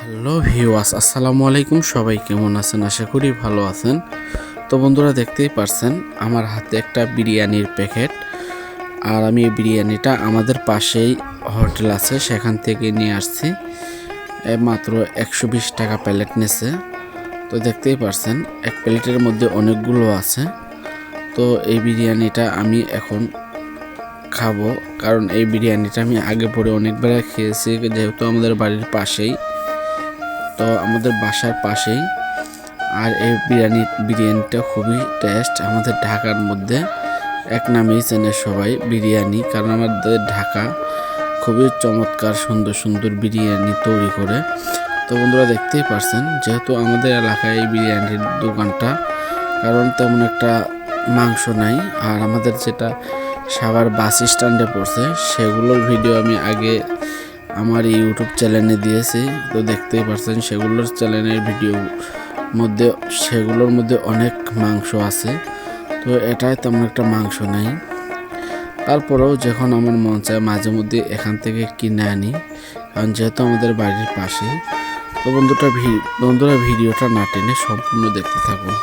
Hello viewers, আসসালামু আলাইকুম। সবাই কেমন আছেন? আশা করি ভালো আছেন। তো বন্ধুরা, দেখতেই পারছেন আমার হাতে একটা বিরিয়ানির প্যাকেট। আর আমি এই বিরিয়ানিটা আমাদের পাশেই হোটেল আছে, সেখান থেকে নিয়ে আসছি। মাত্র 120 টাকা প্লেট নেছে। তো দেখতেই পারছেন এক প্লেটের মধ্যে অনেকগুলো আছে। তো এই বিরিয়ানিটা আমি এখন খাবো, কারণ এই বিরিয়ানিটা আমি আগে পরে অনেকবার খেয়েছি, যেহেতু আমাদের বাড়ির পাশেই, তো আমাদের বাসার পাশেই। আর এই বিরিয়ানিটা খুবই টেস্ট। আমাদের ঢাকার মধ্যে এক নামেই চেনে সবাই বিরিয়ানি, কারণ আমাদের ঢাকা খুবই চমৎকার সুন্দর সুন্দর বিরিয়ানি তৈরি করে। তো বন্ধুরা, দেখতেই পারছেন যেহেতু আমাদের এলাকায় এই বিরিয়ানির দোকানটা, কারণ তেমন একটা মাংস নাই। আর আমাদের যেটা সাভার বাস স্ট্যান্ডে পড়ছে, সেগুলোর ভিডিও আমি আগে আমার ইউটিউব চ্যানেলে দিয়েছি। তো দেখতেই পারছেন সেগুলোর মধ্যে অনেক মাংস আছে। তো এটাই তেমন একটা মাংস নাই। তারপরেও যখন আমার মন চায় মাঝে মধ্যে এখান থেকে কিনে আনি, কারণ যেহেতু আমাদের বাড়ির পাশে। তো বন্ধুরা, ভিডিওটা না টেনে সম্পূর্ণ দেখতে থাকুন।